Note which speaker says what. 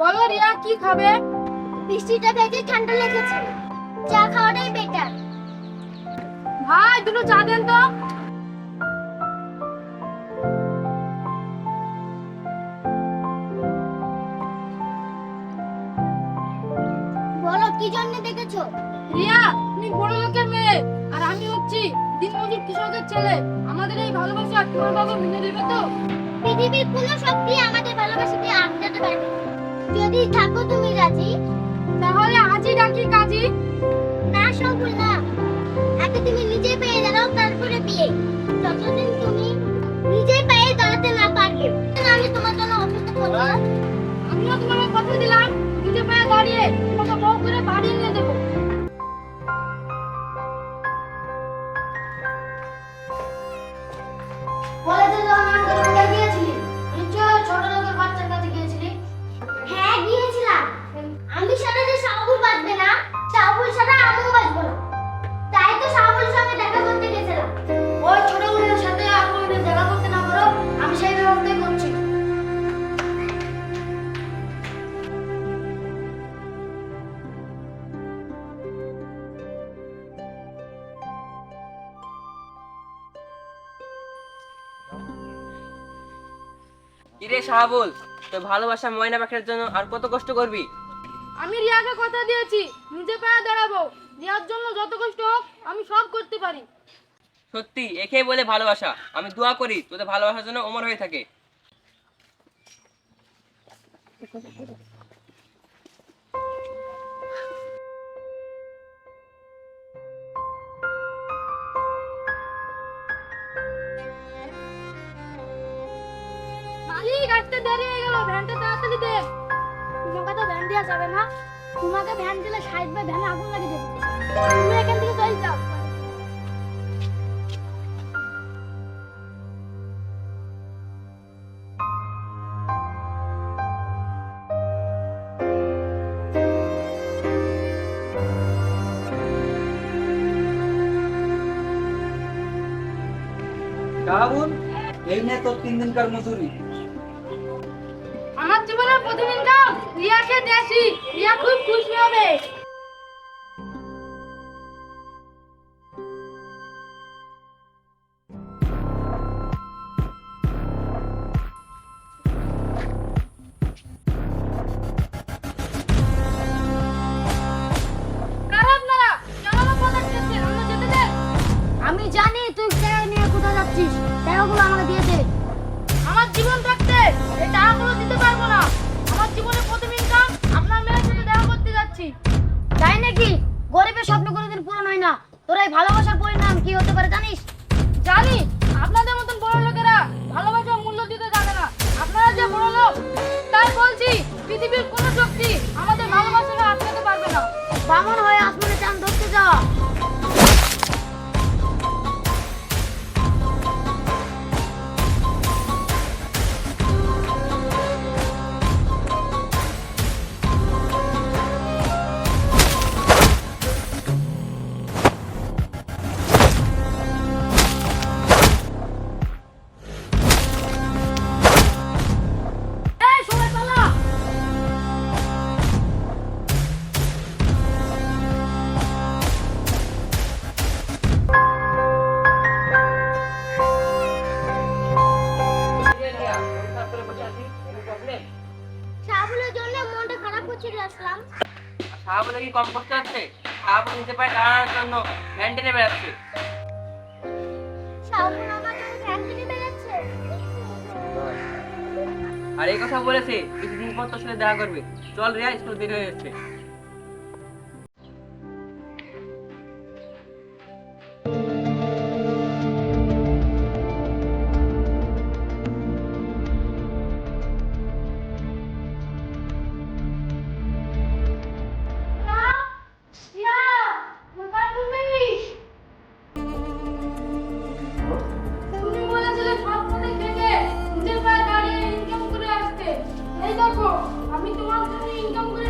Speaker 1: বলো রিয়া, কি খাবে?
Speaker 2: বৃষ্টিটা ভেজে ঠান্ডা লেগেছে, চা খাওয়াটাই বেটার।
Speaker 1: ভাই দুটো চা দেন তো।
Speaker 2: বলো কি জন্য ডেকেছো?
Speaker 1: রিয়া, তুমি বড় লোকের মেয়ে আর আমি হচ্ছি দিনমজুর কৃষকের ছেলে। আমাদের এই ভালোবাসা তোমার বাবা মেনে নেবে তো?
Speaker 2: পৃথিবীর কোনো শক্তি আমাদের ভালোবাসাকে আটকাতে পারবে না। যদি থাকো তুমি রাজি।
Speaker 1: তাহলে আজই ডাকি কাজী।
Speaker 2: না সবুল না, আগে তুমি নিজে পেয়ে দাঁড়াও, তারপরে বিয়ে। যতদিন তুমি নিজে পায়ে দাঁড়াতে না পারবে, আমি তোমার জন্য অপেক্ষা করবো।
Speaker 1: আমিও তোমাকে কথা দিলাম, নিজে পায়ে দাঁড়িয়ে তোমাকে বউ করে বাড়ি এনে দেবো।
Speaker 2: কলেজে যাওয়ার নাম করে কোথায় গিয়েছিলি? নিশ্চয় ছোট লোকের বাচ্চার কাছে গিয়েছিলি। হ্যাঁ গিয়েছিলাম। আমি সারা যে শাহুল বাঁচবে না, শাহুল সারা আমিও বাঁচবো না। তাই তো শাহুলের সঙ্গে দেখা করতে গেছিলাম। ওই ছোট মেয়ের সাথে আপনাদের দেখা করতে না পারো, আমি সেই ব্যবস্থাই করছি।
Speaker 3: কিরে শাহাবুল, তোর ভালোবাসা ময়না পাখির জন্য আর কত কষ্ট করবি?
Speaker 1: আমি রিয়াকে কথা দিয়েছি, নিজে পায়ে দাঁড়াবো। রিয়ার জন্য যত কষ্ট হোক আমি সব করতে পারি।
Speaker 3: সত্যি একেই বলে ভালোবাসা। আমি দোয়া করি তোদের ভালোবাসার জন্য অমর হয়ে থাকে।
Speaker 1: মালিক, আসতে দেরি হয়ে গেল, ভ্যানটা তাড়াতাড়ি দে।
Speaker 2: তোমাকে তো ভ্যান দেওয়া যাবে না। তোমাকে ভ্যান দিলে সাইড বাই ভ্যানে আগুন লাগিয়ে দেবে। তুমি এখান থেকে চলে যাও।
Speaker 4: শাহাবুল, এই নে তোর 3 দিনকার মজুরি।
Speaker 1: আমার জীবনের প্রতিদিন কাম রিয়াকে দিয়েছি, রিয়া খুব খুশি হবে। খারাপ না, কেন আমার কথা শুনছেন? আমরা যেতে দে।
Speaker 2: আমি জানি তুই টাকা নিয়ে কোথায় যাচ্ছিস। টাকাগুলো আমাকে দিয়ে দে।
Speaker 1: আমার জীবন থাকতে এই টাকাগুলো দিতে পারবো না। আমার জীবনের প্রথম ইনকাম আপনার মেয়ের সাথে দেখা করতে যাচ্ছি।
Speaker 2: তাই নাকি? গরিবের স্বপ্ন কোনোদিন পূরণ হয় না। তোর এই ভালোবাসার পরিণাম কি হতে পারে জানিস?
Speaker 1: জানি, আপনাদের মতন বড় লোকেরা ভালোবাসার মূল্য দিতে জানে না। আপনারা যে বড় লোক, তাই বলছি পৃথিবীর কোনো শক্তি আমাদের ভালোবাসাকে আটকাতে পারবে না।
Speaker 2: বামন হয়ে আসমানে চাঁদ ধরতে যাওয়া।
Speaker 1: এই সবাই পালা।
Speaker 2: শাহুলের জন্য মনটা খারাপ করছিল আসলাম।
Speaker 3: শাহাবুলের কি কম কষ্ট হচ্ছে? শাহাবুল নিতে পারে দাঁড়ানোর জন্য ভ্যান টেনে বেড়াচ্ছে।
Speaker 2: শাহুল আমার জন্য ভ্যান কিনে বেড়াচ্ছে।
Speaker 3: আর এই কথা বলেছে কিছুদিন পর তোর সাথে দেখা করবে। চল রিয়া, স্কুল দেরি হয়ে যাচ্ছে।
Speaker 2: রিয়া, মোবাইল ঘুমিস।
Speaker 1: তুমি বলেছিলে সব পথে থেকে নিজের পায়ে দাঁড়িয়ে ইনকাম করে আসতে। এই দেখো, আমি তোমার জন্য ইনকাম করে